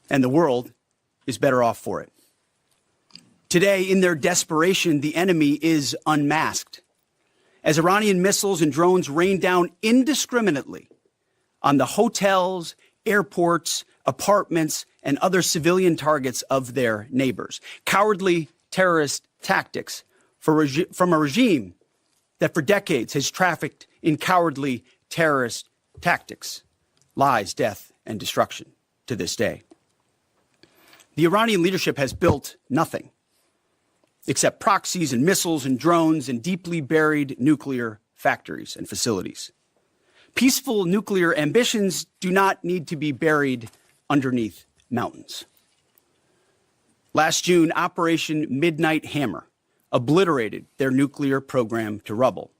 and the world is better off for it. Today, in their desperation, the enemy is unmasked as Iranian missiles and drones rain down indiscriminately on the hotels, airports, apartments, and other civilian targets of their neighbors. Cowardly terrorist tactics from a regime that for decades has trafficked in cowardly terrorist tactics, lies, death, and destruction to this day. The Iranian leadership has built nothing except proxies and missiles and drones and deeply buried nuclear factories and facilities. Peaceful nuclear ambitions do not need to be buried underneath mountains. Last June, Operation Midnight Hammer obliterated their nuclear program to rubble.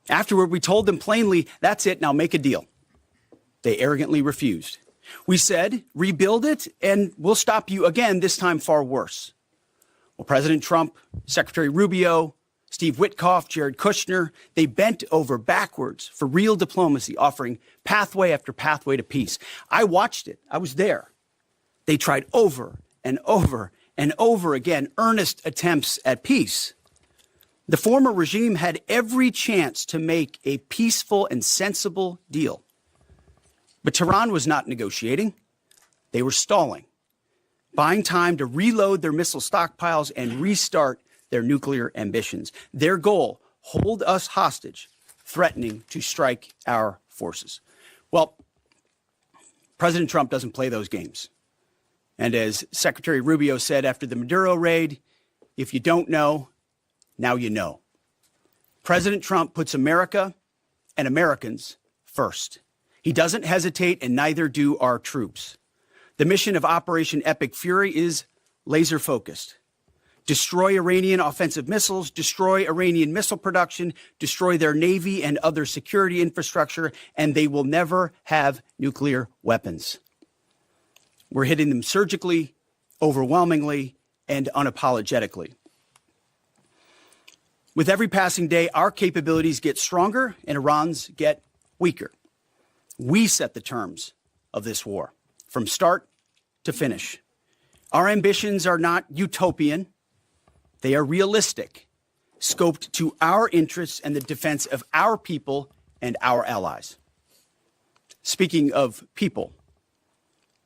Afterward, we told them plainly, that's it, now make a deal. They arrogantly refused. We said, rebuild it, and we'll stop you again, this time far worse. Well, President Trump, Secretary Rubio, Steve Witkoff, Jared Kushner, they bent over backwards for real diplomacy, offering pathway after pathway to peace. I watched it. I was there. They tried over and over and over again earnest attempts at peace. The former regime had every chance to make a peaceful and sensible deal. But Tehran was not negotiating. They were stalling, buying time to reload their missile stockpiles and restart their nuclear ambitions. Their goal, hold us hostage, threatening to strike our forces. Well, President Trump doesn't play those games. And as Secretary Rubio said after the Maduro raid, if you don't know, now you know. President Trump puts America and Americans first. He doesn't hesitate, and neither do our troops. The mission of Operation Epic Fury is laser focused. Destroy Iranian offensive missiles, destroy Iranian missile production, destroy their navy and other security infrastructure, and they will never have nuclear weapons. We're hitting them surgically, overwhelmingly, and unapologetically. With every passing day, our capabilities get stronger and Iran's get weaker. We set the terms of this war from start to finish. Our ambitions are not utopian. They are realistic, scoped to our interests and the defense of our people and our allies. Speaking of people,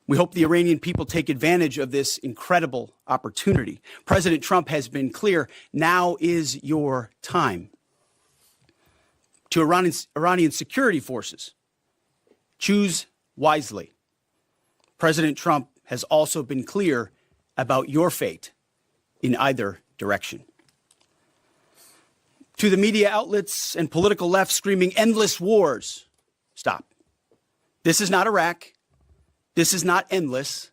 we hope the Iranian people take advantage of this incredible opportunity. President Trump has been clear, now is your time. To Iranian security forces, choose wisely. President Trump has also been clear about your fate in either direction. To the media outlets and political left screaming endless wars, stop. This is not Iraq. This is not endless.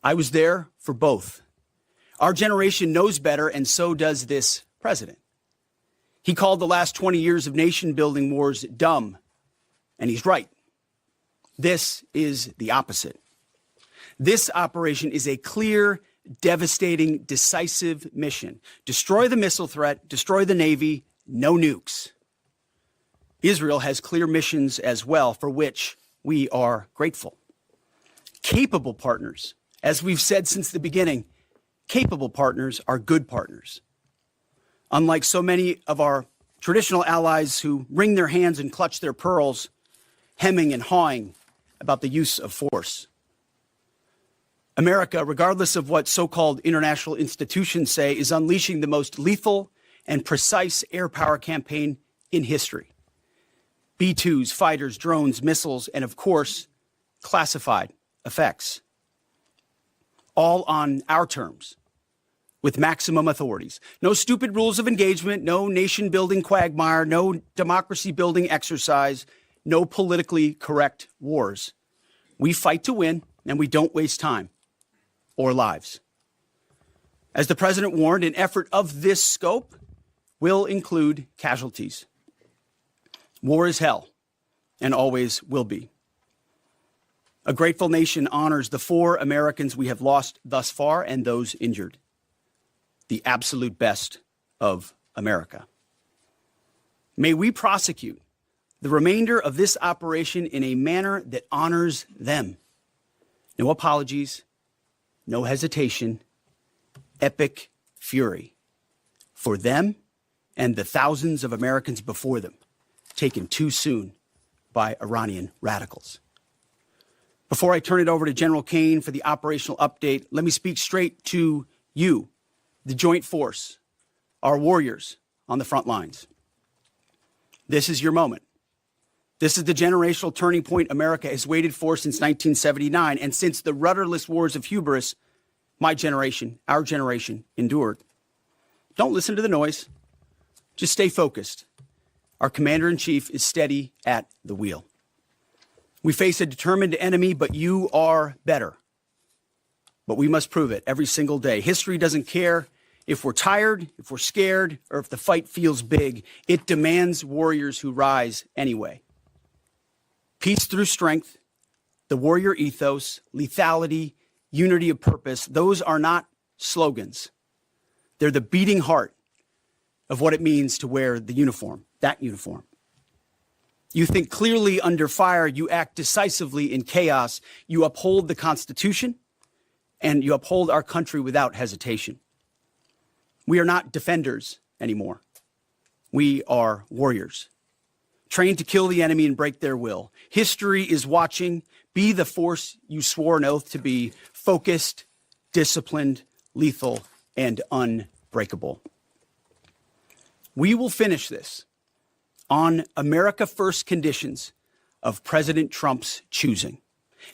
I was there for both. Our generation knows better, and so does this president. He called the last 20 years of nation-building wars dumb, and he's right. This is the opposite. This operation is a clear, devastating, decisive mission. Destroy the missile threat, destroy the Navy, no nukes. Israel has clear missions as well, for which we are grateful. Capable partners, as we've said since the beginning, capable partners are good partners. Unlike so many of our traditional allies who wring their hands and clutch their pearls, hemming and hawing about the use of force. America, regardless of what so-called international institutions say, is unleashing the most lethal and precise air power campaign in history. B-2s, fighters, drones, missiles, and of course, classified effects. All on our terms, with maximum authorities. No stupid rules of engagement, no nation-building quagmire, no democracy-building exercise, no politically correct wars. We fight to win, and we don't waste time or lives. As the president warned, an effort of this scope will include casualties. War is hell, and always will be. A grateful nation honors the 4 Americans we have lost thus far and those injured. The absolute best of America. May we prosecute the remainder of this operation in a manner that honors them. No apologies, no hesitation, epic fury for them and the thousands of Americans before them taken too soon by Iranian radicals. Before I turn it over to General Kane for the operational update, let me speak straight to you, the Joint Force, our warriors on the front lines. This is your moment. This is the generational turning point America has waited for since 1979, and since the rudderless wars of hubris my generation, our generation, endured. Don't listen to the noise. Just stay focused. Our commander-in-chief is steady at the wheel. We face a determined enemy, but you are better. But we must prove it every single day. History doesn't care if we're tired, if we're scared, or if the fight feels big. It demands warriors who rise anyway. Peace through strength, the warrior ethos, lethality, unity of purpose, those are not slogans. They're the beating heart of what it means to wear the uniform, that uniform. You think clearly under fire, you act decisively in chaos, you uphold the Constitution, and you uphold our country without hesitation. We are not defenders anymore. We are warriors, trained to kill the enemy and break their will. History is watching. Be the force you swore an oath to be: focused, disciplined, lethal, and unbreakable. We will finish this on America First conditions of President Trump's choosing.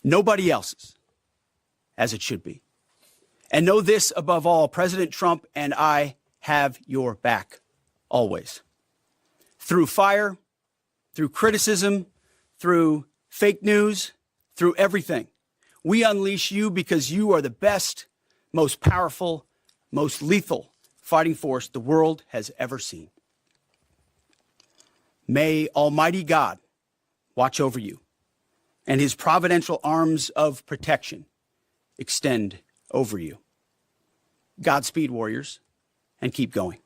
Nobody else's, as it should be. And know this above all, President Trump and I have your back, always. Through fire, through criticism, through fake news, through everything. We unleash you because you are the best, most powerful, most lethal fighting force the world has ever seen. May Almighty God watch over you and his providential arms of protection extend over you. Godspeed, warriors, and keep going.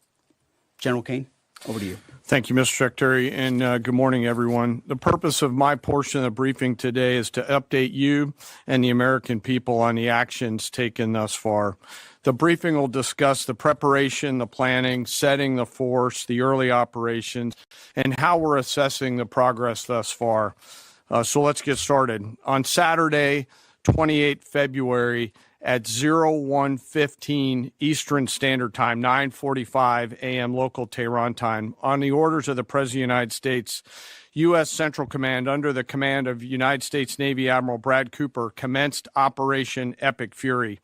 General Kane, over to you. Thank you, Mr. Secretary, and good morning, everyone. The purpose of my portion of the briefing today is to update you and the American people on the actions taken thus far. The briefing will discuss the preparation, the planning, setting the force, the early operations, and how we're assessing the progress thus far. So let's get started. On Saturday, 28 February, at 01:15 Eastern Standard Time, 9:45 a.m. local Tehran time, on the orders of the President of the United States, U.S. Central Command, under the command of United States Navy Admiral Brad Cooper, commenced Operation Epic Fury.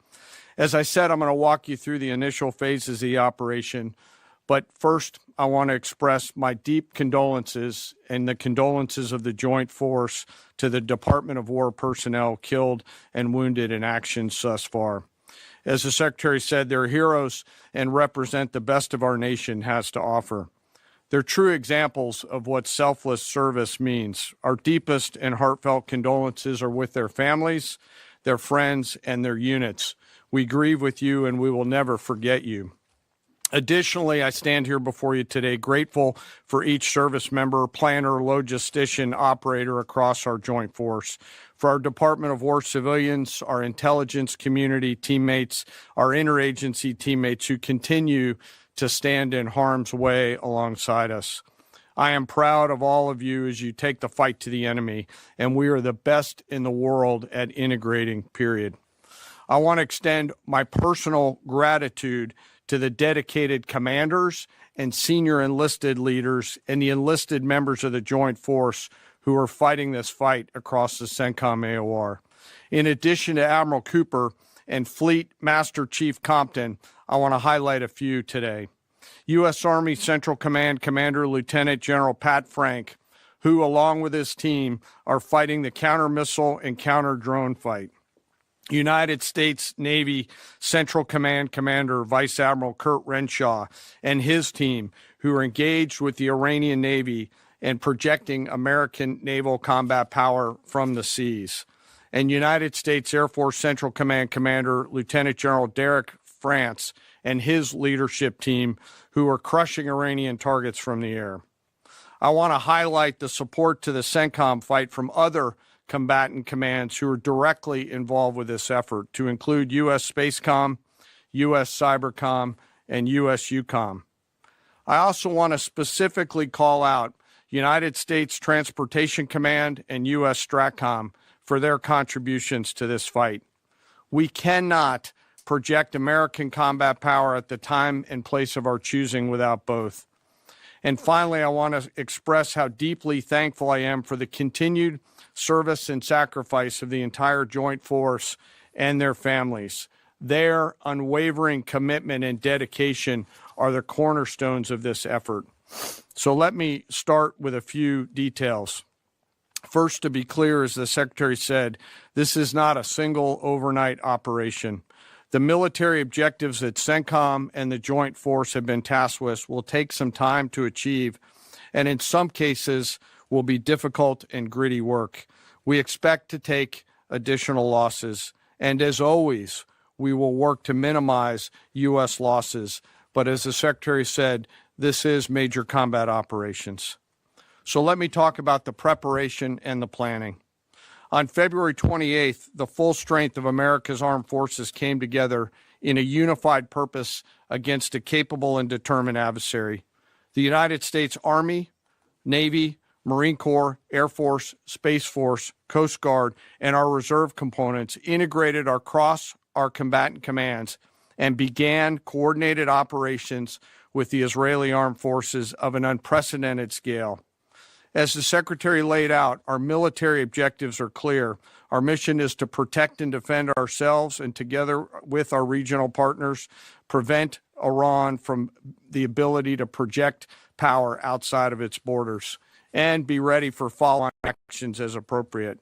As I said, I'm going to walk you through the initial phases of the operation, but first, I want to express my deep condolences and the condolences of the Joint Force to the Department of War personnel killed and wounded in actions thus far. As the Secretary said, they're heroes and represent the best of our nation has to offer. They're true examples of what selfless service means. Our deepest and heartfelt condolences are with their families, their friends, and their units. We grieve with you, and we will never forget you. Additionally, I stand here before you today grateful for each service member, planner, logistician, operator across our joint force, for our Department of War civilians, our intelligence community teammates, our interagency teammates who continue to stand in harm's way alongside us. I am proud of all of you as you take the fight to the enemy, and we are the best in the world at integrating, period. I want to extend my personal gratitude to the dedicated commanders and senior enlisted leaders and the enlisted members of the Joint Force who are fighting this fight across the CENTCOM AOR. In addition to Admiral Cooper and Fleet Master Chief Compton, I want to highlight a few today. U.S. Army Central Command Commander Lieutenant General Pat Frank, who, along with his team, are fighting the counter-missile and counter-drone fight. United States Navy Central Command Commander Vice Admiral Kurt Renshaw and his team, who are engaged with the Iranian Navy and projecting American naval combat power from the seas. And United States Air Force Central Command Commander Lieutenant General Derek France and his leadership team, who are crushing Iranian targets from the air. I want to highlight the support to the CENTCOM fight from other combatant commands who are directly involved with this effort, to include U.S. Spacecom, U.S. Cybercom, and U.S. UCOM. I also want to specifically call out United States Transportation Command and U.S. STRATCOM for their contributions to this fight. We cannot project American combat power at the time and place of our choosing without both. And finally, I want to express how deeply thankful I am for the continued service and sacrifice of the entire Joint Force and their families. Their unwavering commitment and dedication are the cornerstones of this effort. So let me start with a few details. First, to be clear, as the Secretary said, this is not a single overnight operation. The military objectives that CENTCOM and the Joint Force have been tasked with will take some time to achieve, and in some cases will be difficult and gritty work. We expect to take additional losses, and as always, we will work to minimize U.S. losses. But as the Secretary said, this is major combat operations. So let me talk about the preparation and the planning. On February 28th, the full strength of America's armed forces came together in a unified purpose against a capable and determined adversary. The United States Army, Navy, Marine Corps, Air Force, Space Force, Coast Guard, and our reserve components integrated across our combatant commands and began coordinated operations with the Israeli armed forces of an unprecedented scale. As the Secretary laid out, our military objectives are clear. Our mission is to protect and defend ourselves and, together with our regional partners, prevent Iran from the ability to project power outside of its borders and be ready for follow-on actions as appropriate.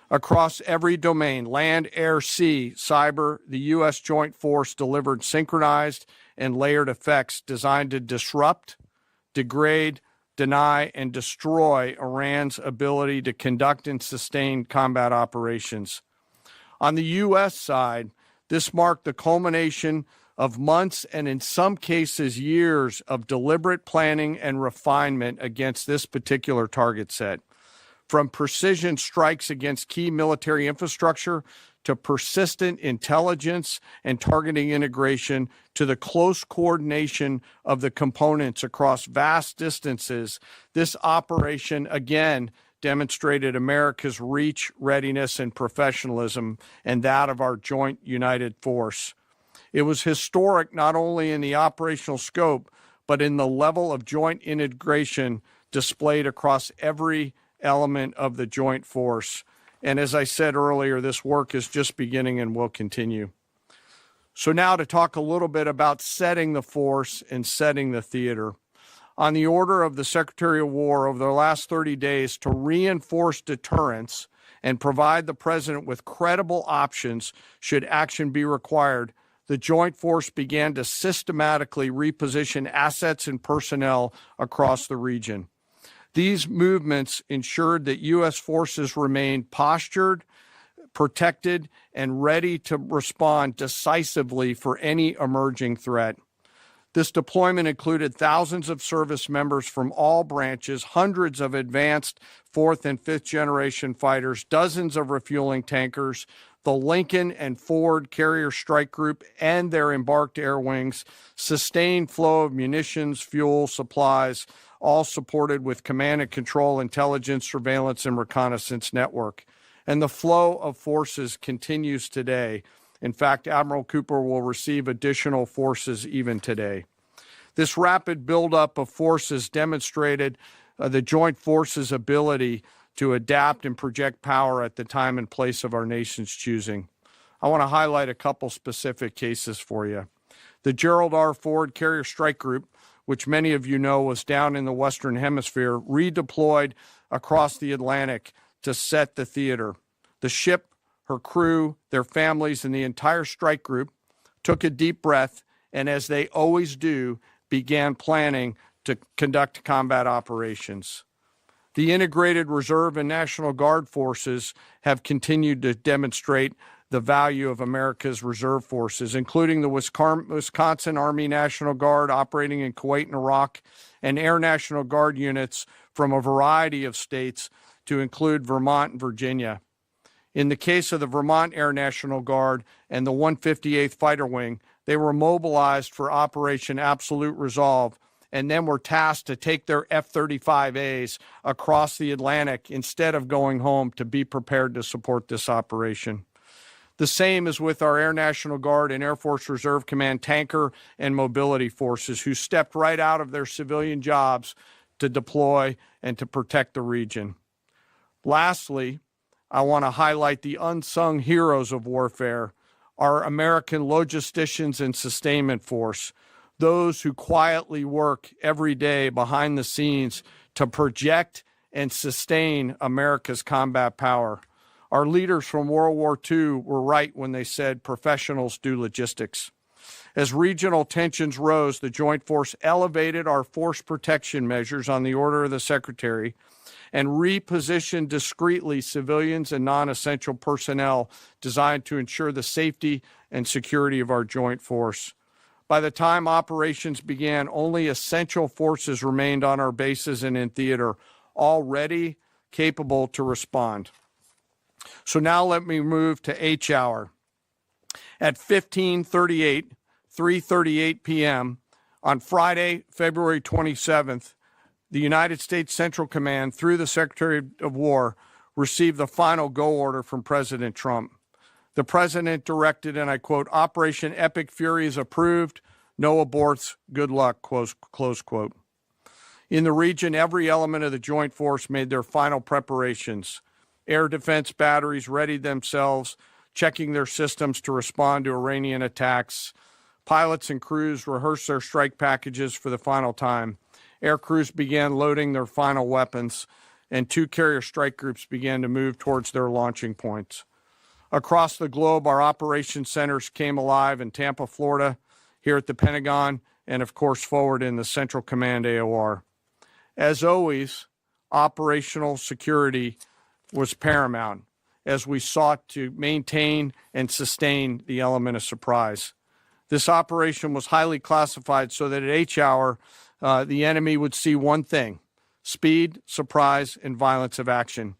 Across every domain, land, air, sea, cyber, the U.S. Joint Force delivered synchronized and layered effects designed to disrupt, degrade, deny, and destroy Iran's ability to conduct and sustain combat operations. On the U.S. side, this marked the culmination of months and in some cases years of deliberate planning and refinement against this particular target set. From precision strikes against key military infrastructure to persistent intelligence and targeting integration to the close coordination of the components across vast distances, this operation again demonstrated America's reach, readiness, and professionalism, and that of our joint united force. It was historic not only in the operational scope, but in the level of joint integration displayed across every element of the joint force. And as I said earlier, this work is just beginning and will continue. So now to talk a little bit about setting the force and setting the theater. On the order of the Secretary of War over the last 30 days to reinforce deterrence and provide the President with credible options should action be required, the Joint Force began to systematically reposition assets and personnel across the region. These movements ensured that U.S. forces remained postured, protected, and ready to respond decisively for any emerging threat. This deployment included thousands of service members from all branches, hundreds of advanced fourth and fifth generation fighters, dozens of refueling tankers, the Lincoln and Ford Carrier Strike Group and their embarked air wings, sustained flow of munitions, fuel, supplies, all supported with command and control, intelligence, surveillance, and reconnaissance network. And the flow of forces continues today. In fact, Admiral Cooper will receive additional forces even today. This rapid buildup of forces demonstrated the Joint Forces' ability to adapt and project power at the time and place of our nation's choosing. I want to highlight a couple specific cases for you. The Gerald R. Ford Carrier Strike Group, which many of you know was down in the Western Hemisphere, redeployed across the Atlantic to set the theater. The ship, her crew, their families, and the entire strike group took a deep breath and, as they always do, began planning to conduct combat operations. The integrated Reserve and National Guard forces have continued to demonstrate the value of America's reserve forces, including the Wisconsin Army National Guard operating in Kuwait and Iraq, and Air National Guard units from a variety of states to include Vermont and Virginia. In the case of the Vermont Air National Guard and the 158th Fighter Wing, they were mobilized for Operation Absolute Resolve and then were tasked to take their F-35As across the Atlantic instead of going home to be prepared to support this operation. The same is with our Air National Guard and Air Force Reserve Command tanker and mobility forces, who stepped right out of their civilian jobs to deploy and to protect the region. Lastly, I want to highlight the unsung heroes of warfare, our American logisticians and sustainment force, those who quietly work every day behind the scenes to project and sustain America's combat power. Our leaders from World War II were right when they said professionals do logistics. As regional tensions rose, the Joint Force elevated our force protection measures on the order of the Secretary and repositioned discreetly civilians and non-essential personnel designed to ensure the safety and security of our joint force. By the time operations began, only essential forces remained on our bases and in theater, all ready, capable to respond. So now let me move to H hour. At 3:38 p.m. on Friday, February 27th, the United States Central Command, through the Secretary of War, received the final go order from President Trump. The president directed, and I quote, "Operation Epic Fury is approved. No aborts. Good luck," close quote. In the region, every element of the Joint Force made their final preparations. Air defense batteries readied themselves, checking their systems to respond to Iranian attacks. Pilots and crews rehearsed their strike packages for the final time. Air crews began loading their final weapons, and two carrier strike groups began to move towards their launching points. Across the globe, our operations centers came alive in Tampa, Florida, here at the Pentagon, and of course forward in the Central Command AOR. As always, operational security was paramount as we sought to maintain and sustain the element of surprise. This operation was highly classified so that at H hour, the enemy would see one thing: speed, surprise, and violence of action.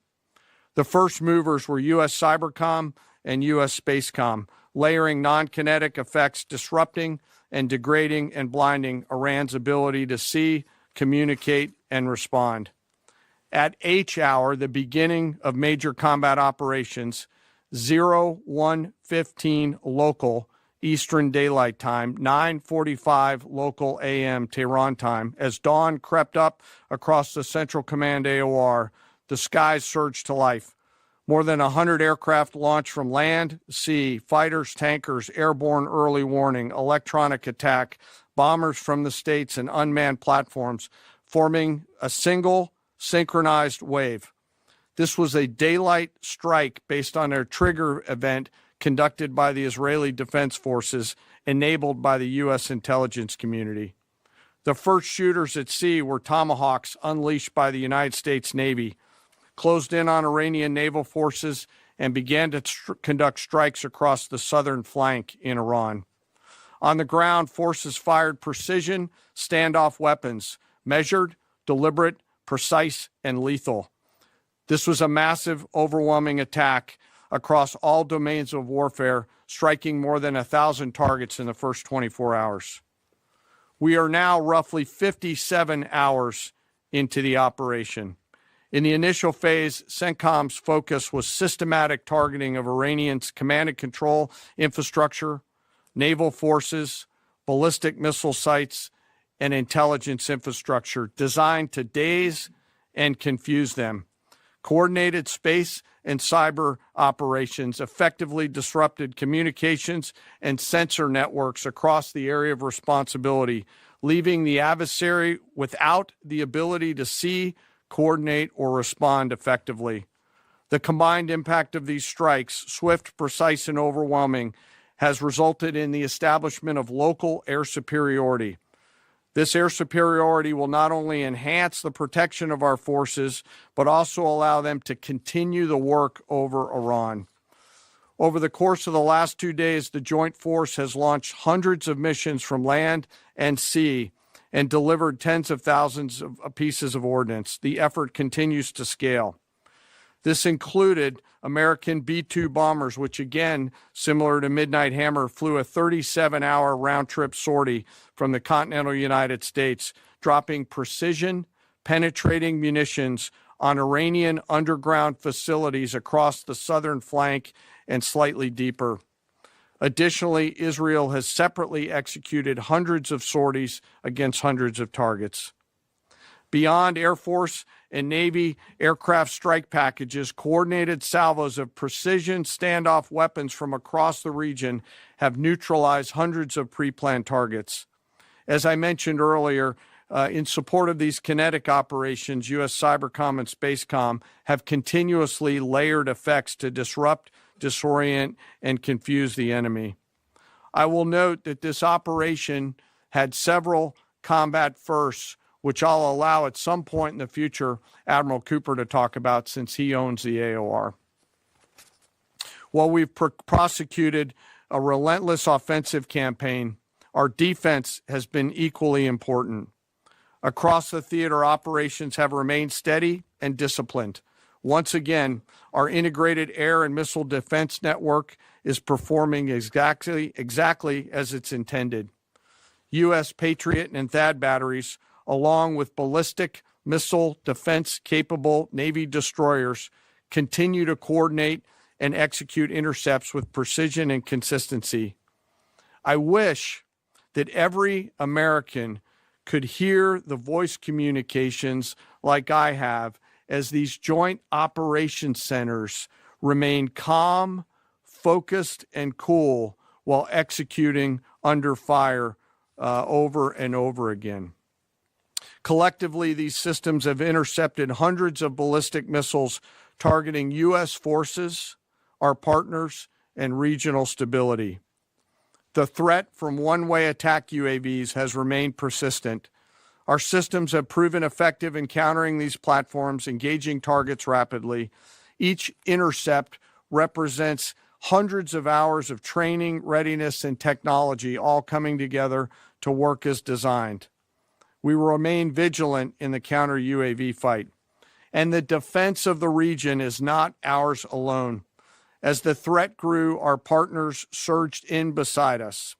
The first movers were U.S. Cybercom and U.S. Spacecom, layering non-kinetic effects, disrupting and degrading and blinding Iran's ability to see, communicate, and respond. At H hour, the beginning of major combat operations, 01:15 local Eastern Daylight Time, 9:45 local AM Tehran time, as dawn crept up across the Central Command AOR, the skies surged to life. More than 100 aircraft launched from land, sea, fighters, tankers, airborne early warning, electronic attack, bombers from the States, and unmanned platforms, forming a single synchronized wave. This was a daylight strike based on a trigger event conducted by the Israeli Defense Forces, enabled by the U.S. intelligence community. The first shooters at sea were Tomahawks unleashed by the United States Navy, closed in on Iranian naval forces, and began to conduct strikes across the southern flank in Iran. On the ground, forces fired precision standoff weapons, measured, deliberate, precise, and lethal. This was a massive, overwhelming attack across all domains of warfare, striking more than 1,000 targets in the first 24 hours. We are now roughly 57 hours into the operation. In the initial phase, CENTCOM's focus was systematic targeting of Iranians' command and control infrastructure, naval forces, ballistic missile sites, and intelligence infrastructure designed to daze and confuse them. Coordinated space and cyber operations effectively disrupted communications and sensor networks across the area of responsibility, leaving the adversary without the ability to see, coordinate, or respond effectively. The combined impact of these strikes, swift, precise, and overwhelming, has resulted in the establishment of local air superiority. This air superiority will not only enhance the protection of our forces, but also allow them to continue the work over Iran. Over the course of the last 2 days, the Joint Force has launched hundreds of missions from land and sea and delivered tens of thousands of pieces of ordnance. The effort continues to scale. This included American B-2 bombers, which again, similar to Midnight Hammer, flew a 37-hour round-trip sortie from the continental United States, dropping precision, penetrating munitions on Iranian underground facilities across the southern flank and slightly deeper. Additionally, Israel has separately executed hundreds of sorties against hundreds of targets. Beyond Air Force and Navy aircraft strike packages, coordinated salvos of precision standoff weapons from across the region have neutralized hundreds of pre-planned targets. As I mentioned earlier, in support of these kinetic operations, U.S. Cybercom and Spacecom have continuously layered effects to disrupt, disorient, and confuse the enemy. I will note that this operation had several combat firsts, which I'll allow at some point in the future Admiral Cooper to talk about since he owns the AOR. While we've prosecuted a relentless offensive campaign, our defense has been equally important. Across the theater, operations have remained steady and disciplined. Once again, our integrated air and missile defense network is performing exactly as it's intended. U.S. Patriot and THAAD batteries, along with ballistic missile defense-capable Navy destroyers, continue to coordinate and execute intercepts with precision and consistency. I wish that every American could hear the voice communications like I have as these joint operations centers remain calm, focused, and cool while executing under fire over and over again. Collectively, these systems have intercepted hundreds of ballistic missiles targeting U.S. forces, our partners, and regional stability. The threat from one-way attack UAVs has remained persistent. Our systems have proven effective in countering these platforms, engaging targets rapidly. Each intercept represents hundreds of hours of training, readiness, and technology all coming together to work as designed. We will remain vigilant in the counter-UAV fight. And the defense of the region is not ours alone. As the threat grew, our partners surged in beside us.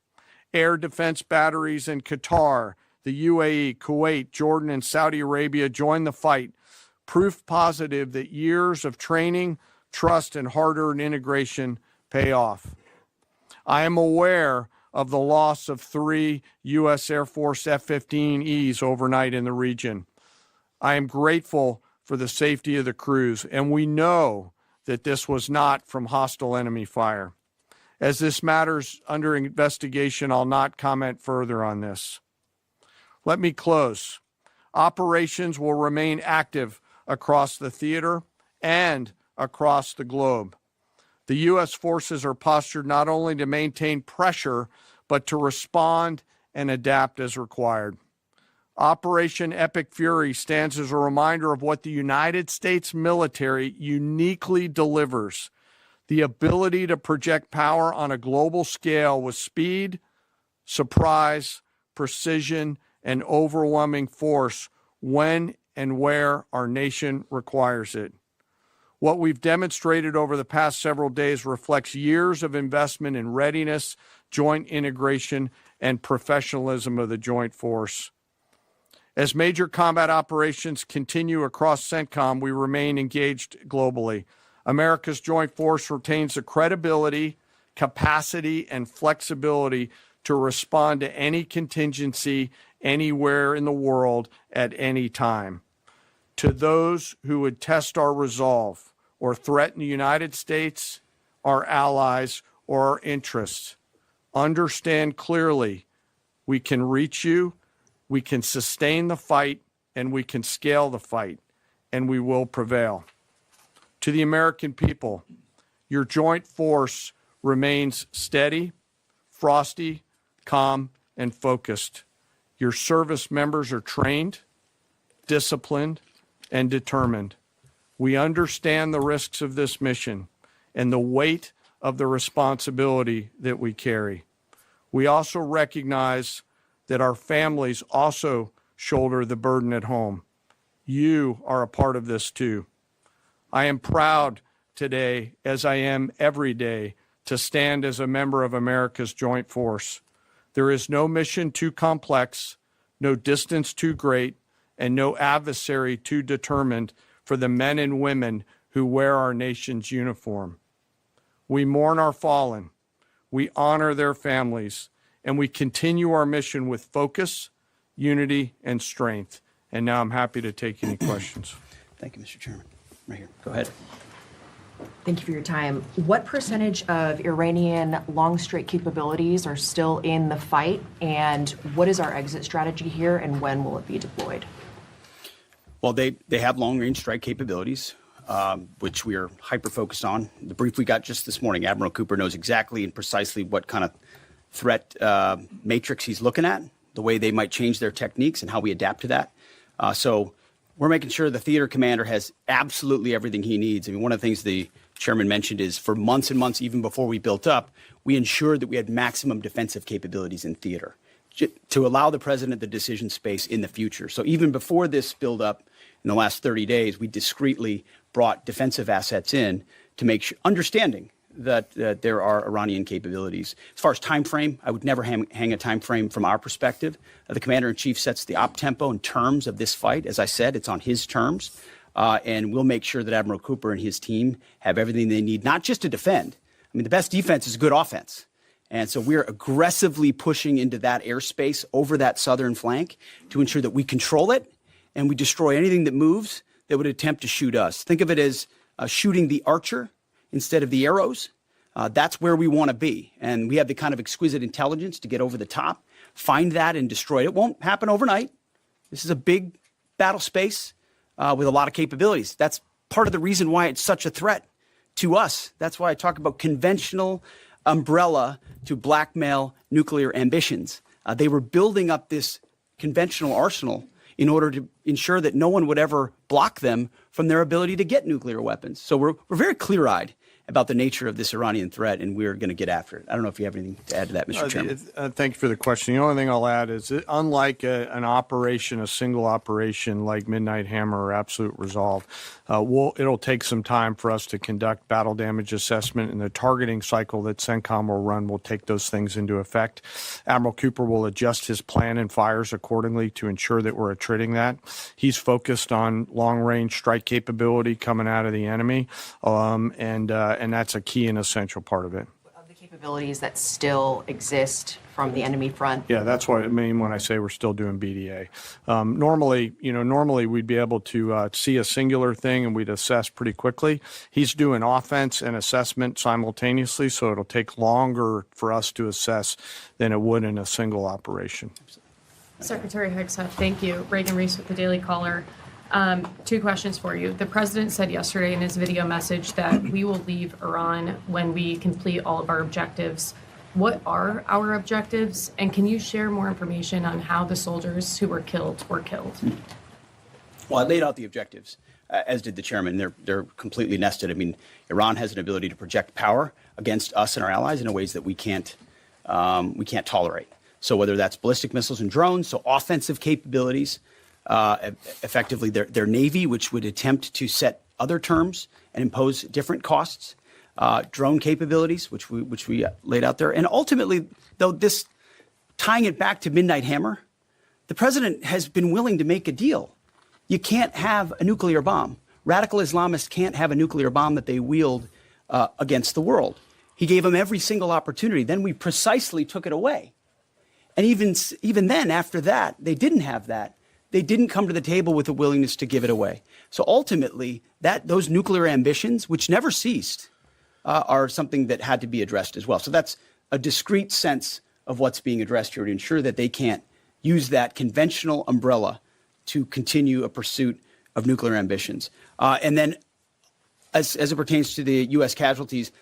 Air defense batteries in Qatar, the UAE, Kuwait, Jordan, and Saudi Arabia joined the fight, proof positive that years of training, trust, and hard-earned integration pay off. I am aware of the loss of 3 U.S. Air Force F-15Es overnight in the region. I am grateful for the safety of the crews, and we know that this was not from hostile enemy fire. As this matter's under investigation, I'll not comment further on this. Let me close. Operations will remain active across the theater and across the globe. The U.S. forces are postured not only to maintain pressure, but to respond and adapt as required. Operation Epic Fury stands as a reminder of what the United States military uniquely delivers: the ability to project power on a global scale with speed, surprise, precision, and overwhelming force when and where our nation requires it. What we've demonstrated over the past several days reflects years of investment in readiness, joint integration, and professionalism of the joint force. As major combat operations continue across CENTCOM, we remain engaged globally. America's joint force retains the credibility, capacity, and flexibility to respond to any contingency anywhere in the world at any time. To those who would test our resolve or threaten the United States, our allies, or our interests, understand clearly we can reach you, we can sustain the fight, and we can scale the fight, and we will prevail. To the American people, your joint force remains steady, frosty, calm, and focused. Your service members are trained, disciplined, and determined. We understand the risks of this mission and the weight of the responsibility that we carry. We also recognize that our families also shoulder the burden at home. You are a part of this too. I am proud today, as I am every day, to stand as a member of America's joint force. There is no mission too complex, no distance too great, and no adversary too determined for the men and women who wear our nation's uniform. We mourn our fallen, we honor their families, and we continue our mission with focus, unity, and strength. And now I'm happy to take any questions. Thank you, Mr. Chairman. Right here. Go ahead. Thank you for your time. What percentage of Iranian long-strike capabilities are still in the fight, and what is our exit strategy here, and when will it be deployed? Well, they have long-range strike capabilities, which we are hyper-focused on. The brief we got just this morning, Admiral Cooper knows exactly and precisely what kind of threat matrix he's looking at, the way they might change their techniques, and how we adapt to that. So we're making sure the theater commander has absolutely everything he needs. I mean, one of the things the chairman mentioned is for months and months, even before we built up, we ensured that we had maximum defensive capabilities in theater to allow the president the decision space in the future. So even before this buildup in the last 30 days, we discreetly brought defensive assets in to make sure, understanding that there are Iranian capabilities. As far as time frame, I would never hang a time frame from our perspective. The commander-in-chief sets the op tempo and terms of this fight. As I said, it's on his terms. And we'll make sure that Admiral Cooper and his team have everything they need, not just to defend. I mean, the best defense is good offense. And so we're aggressively pushing into that airspace over that southern flank to ensure that we control it and we destroy anything that moves that would attempt to shoot us. Think of it as shooting the archer instead of the arrows. That's where we want to be. And we have the kind of exquisite intelligence to get over the top, find that and destroy it. It won't happen overnight. This is a big battle space with a lot of capabilities. That's part of the reason why it's such a threat to us. That's why I talk about conventional umbrella to blackmail nuclear ambitions. They were building up this conventional arsenal in order to ensure that no one would ever block them from their ability to get nuclear weapons. So we're very clear-eyed about the nature of this Iranian threat, and we're going to get after it. I don't know if you have anything to add to that, Mr. Chairman. Thank you for the question. The only thing I'll add is that unlike an operation, a single operation like Midnight Hammer or Absolute Resolve, it'll take some time for us to conduct battle damage assessment, and the targeting cycle that CENTCOM will run will take those things into effect. Admiral Cooper will adjust his plan and fires accordingly to ensure that we're attriting that. He's focused on long-range strike capability coming out of the enemy, and that's a key and essential part of it. Of the capabilities that still exist from the enemy front? Yeah, that's what I mean when I say we're still doing BDA. Normally we'd be able to see a singular thing and we'd assess pretty quickly. He's doing offense and assessment simultaneously, so it'll take longer for us to assess than it would in a single operation. Secretary Hegseth, thank you. Reagan Reese with the Daily Caller. Two questions for you. The president said yesterday in his video message that we will leave Iran when we complete all of our objectives. What are our objectives? And can you share more information on how the soldiers who were killed were killed? Well, I laid out the objectives, as did the chairman. They're completely nested. I mean, Iran has an ability to project power against us and our allies in ways that we can't tolerate. So whether that's ballistic missiles and drones, so offensive capabilities, effectively their Navy, which would attempt to set other terms and impose different costs, drone capabilities, which we laid out there. And ultimately, though, this tying it back to Midnight Hammer, the president has been willing to make a deal. You can't have a nuclear bomb. Radical Islamists can't have a nuclear bomb that they wield against the world. He gave them every single opportunity. Then we precisely took it away. And even then, after that, they didn't have that. They didn't come to the table with a willingness to give it away. So ultimately, those nuclear ambitions, which never ceased, are something that had to be addressed as well. So that's a discrete sense of what's being addressed here to ensure that they can't use that conventional umbrella to continue a pursuit of nuclear ambitions. And then as it pertains to the U.S. casualties,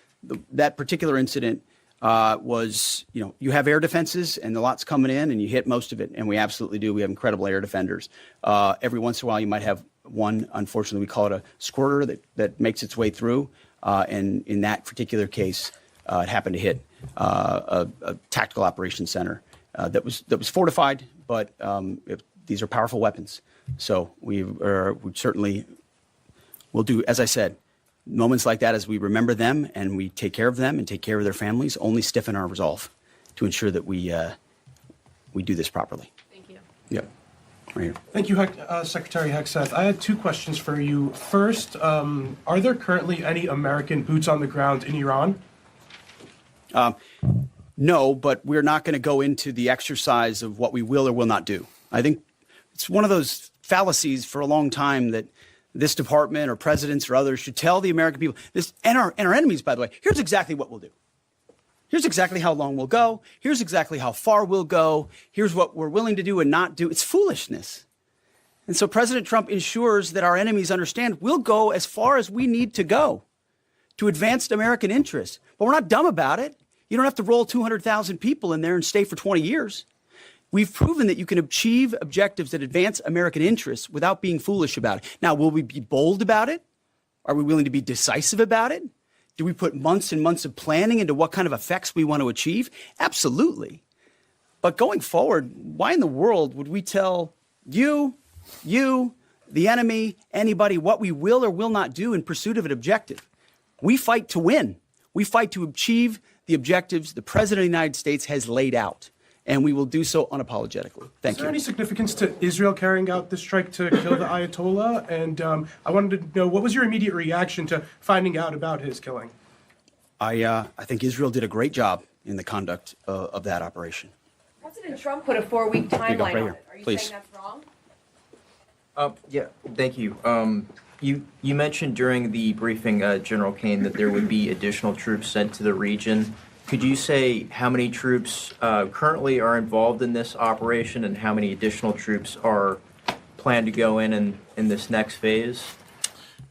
that particular incident was, you have air defenses and the lot's coming in and you hit most of it. And we absolutely do. We have incredible air defenders. Every once in a while, you might have one, unfortunately, we call it a squirter that makes its way through. And in that particular case, it happened to hit a tactical operations center that was fortified, but these are powerful weapons. So we certainly will do, as I said, Moments like that, as we remember them and we take care of them and take care of their families, only stiffen our resolve to ensure that we do this properly. Thank you. Yep. Right here. Thank you, Secretary Hegseth. I had two questions for you. First, are there currently any American boots on the ground in Iran? No, but we're not going to go into the exercise of what we will or will not do. I think it's one of those fallacies for a long time that this department or presidents or others should tell the American people this, and our enemies, by the way, here's exactly what we'll do. Here's exactly how long we'll go. Here's exactly how far we'll go. Here's what we're willing to do and not do. It's foolishness. And so President Trump ensures that our enemies understand we'll go as far as we need to go to advance American interests. But we're not dumb about it. You don't have to roll 200,000 people in there and stay for 20 years. We've proven that you can achieve objectives that advance American interests without being foolish about it. Now, will we be bold about it? Are we willing to be decisive about it? Do we put months and months of planning into what kind of effects we want to achieve? Absolutely. But going forward, why in the world would we tell you, the enemy, anybody, what we will or will not do in pursuit of an objective? We fight to win. We fight to achieve the objectives the President of the United States has laid out, and we will do so unapologetically. Thank Is there you. any significance to Israel carrying out this strike to kill the Ayatollah? And I wanted to know, what was your immediate reaction to finding out about his killing? I think Israel did a great job in the conduct of that operation. President Trump put a 4-week go, right timeline on here. it. Are you Please. saying that's wrong? Yeah, thank you. You mentioned during the briefing, General Kane, that there would be additional troops sent to the region. Could you say how many troops currently are involved in this operation and how many additional troops are planned to go in this next phase?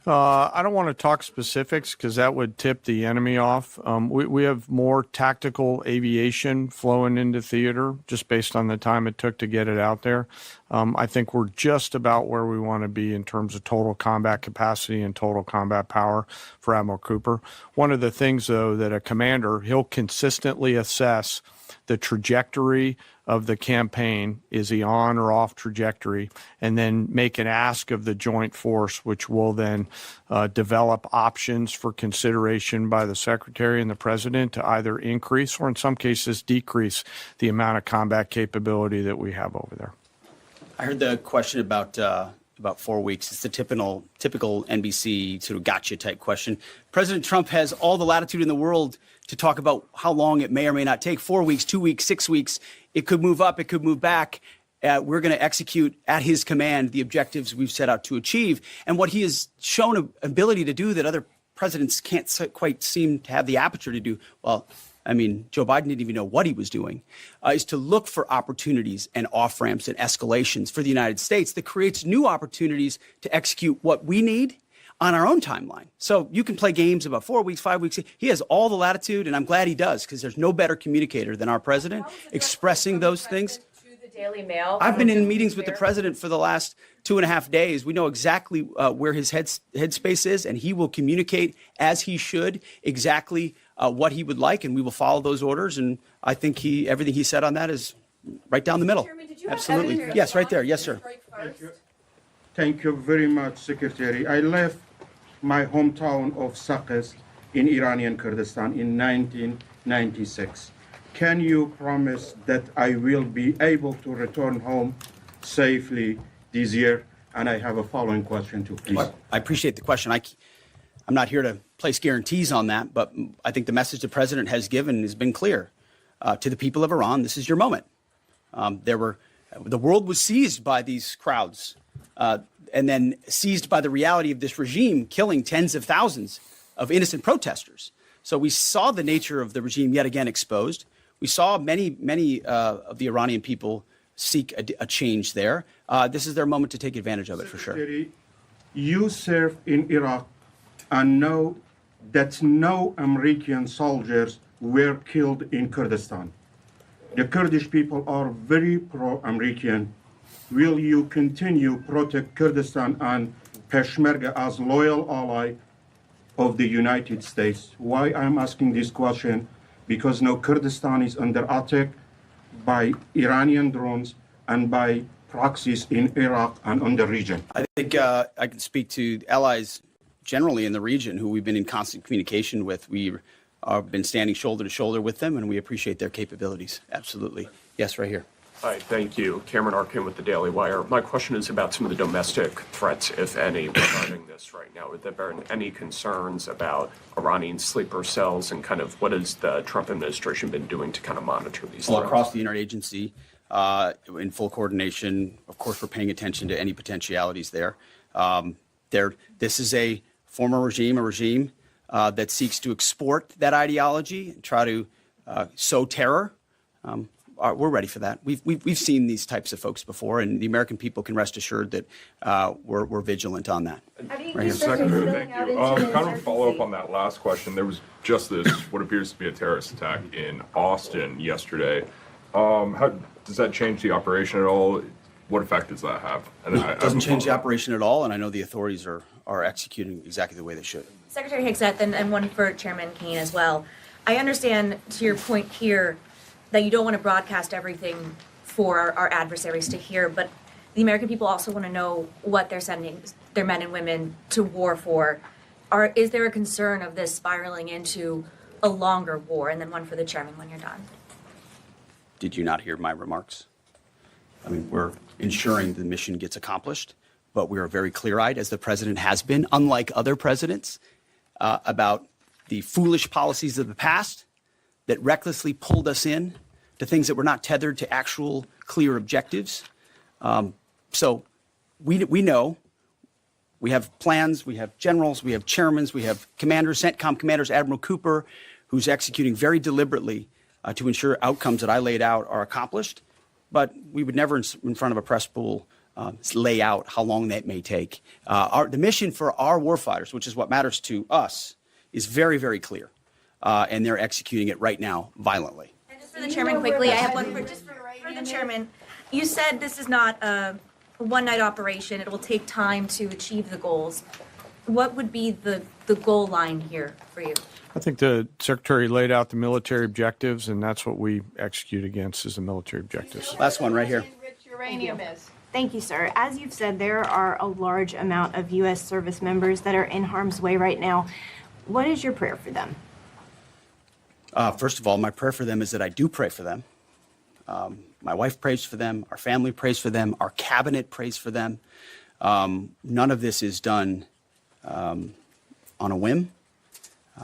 I don't want to talk specifics because that would tip the enemy off. We have more tactical aviation flowing into theater just based on the time it took to get it out there. I think we're just about where we want to be in terms of total combat capacity and total combat power for Admiral Cooper. One of the things, though, that a commander, he'll consistently assess the trajectory of the campaign. Is he on or off trajectory? And then make an ask of the joint force, which will then develop options for consideration by the secretary and the president to either increase or in some cases decrease the amount of combat capability that we have over there. I heard the question about 4 weeks. It's the typical NBC sort of gotcha type question. President Trump has all the latitude in the world to talk about how long it may or may not take. 4 weeks, 2 weeks, 6 weeks. It could move up. It could move back. We're going to execute at his command the objectives we've set out to achieve. And what he has shown an ability to do that other presidents can't quite seem to have the aperture to do, well, I mean, Joe Biden didn't even know what he was doing, is to look for opportunities and off-ramps and escalations for the United States that creates new opportunities to execute what we need on our own timeline. So you can play games about 4 weeks, 5 weeks. He has all the latitude, and I'm glad he does, because there's no better communicator than our president expressing those things. To the Daily Mail. I've been in meetings with the president for the last 2.5 days. We know exactly where his headspace is, and he will communicate as he should exactly what he would like, and we will follow those orders. And I think everything he said on that is right down the middle. Chairman, did you have Absolutely. evidence Yes, right there. response Yes, to sir. the strike first? Thank you very much, Secretary. I left my hometown of Sakis in Iranian Kurdistan in 1996. Can you promise that I will be able to return home safely this year? And I have a following question too, please. I appreciate the question. I'm not here to place guarantees on that, but I think the message the president has given has been clear to the people of Iran. This is your moment. The world was seized by these crowds, and then seized by the reality of this regime killing tens of thousands of innocent protesters. So we saw the nature of the regime yet again exposed. We saw many of the Iranian people seek a change there. This is their moment to take advantage of it, for sure. Secretary, you served in Iraq and know that no American soldiers were killed in Kurdistan. The Kurdish people are very pro-American. Will you continue protect Kurdistan and Peshmerga as loyal ally of the United States? Why I'm asking this question? Because now Kurdistan is under attack by Iranian drones and by proxies in Iraq and on the region. I think I can speak to allies generally in the region who we've been in constant communication with. We have been standing shoulder to shoulder with them, and we appreciate their capabilities. Absolutely. Yes, right here. Hi, thank you. Cameron Arkin with the Daily Wire. My question is about some of the domestic threats, if any, regarding this right now. Have there been any concerns about Iranian sleeper cells, and kind of what has the Trump administration been doing to kind of monitor these Well, threats? across the interagency, in full coordination, of course, we're paying attention to any potentialities there. This is a former regime, a regime that seeks to export that ideology and try to sow terror. We're ready for that. We've seen these types of folks before, and the American people can rest assured that we're vigilant on that. Right Secretary, thank you. Kind of a follow up on that last question. There was just this, what appears to be a terrorist attack in Austin yesterday. How does that change the operation at all? What effect does that have? And It doesn't change the operation at all, and I know the authorities are executing exactly the way they should. Secretary Higseth, and one for Chairman Kane as well. I understand, to your point here, that you don't want to broadcast everything for our adversaries to hear, but the American people also want to know what they're sending their men and women to war for. Is there a concern of this spiraling into a longer war? And then one for the chairman when you're done. Did you not hear my remarks? I mean, we're ensuring the mission gets accomplished, but we are very clear-eyed, as the president has been, unlike other presidents, about the foolish policies of the past that recklessly pulled us in to things that were not tethered to actual clear objectives. So we know, we have plans, we have generals, we have chairmen, we have commanders, CENTCOM commanders, Admiral Cooper, who's executing very deliberately to ensure outcomes that I laid out are accomplished. But we would never, in front of a press pool, lay out how long that may take. The mission for our warfighters, which is what matters to us, is very, very clear. And they're executing it right now violently. And just for the chairman quickly, I have one for the chairman. You said this is not a one-night operation. It will take time to achieve the goals. What would be the goal line here for you? I think the Secretary laid out the military objectives, and that's what we execute against is the military objectives. Last one right here. Uranium is. Thank you, sir. As you've said, there are a large amount of U.S. service members that are in harm's way right now. What is your prayer for them? First of all, my prayer for them is that I do pray for them. My wife prays for them. Our family prays for them. Our cabinet prays for them. None of this is done on a whim.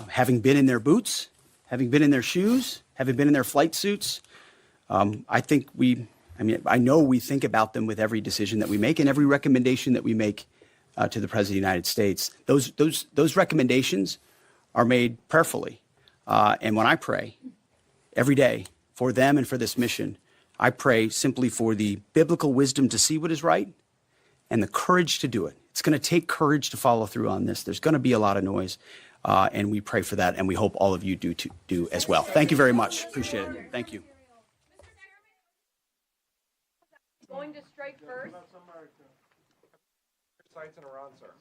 Having been in their boots, having been in their shoes, having been in their flight suits, I know we think about them with every decision that we make and every recommendation that we make to the President of the United States. Those recommendations are made prayerfully. And when I pray every day for them and for this mission, I pray simply for the biblical wisdom to see what is right and the courage to do it. It's going to take courage to follow through on this. There's going to be a lot of noise, and we pray for that, and we hope all of you do as well. Thank you very much. Appreciate it. Thank you. Going to strike first. Sites in Iran, sir.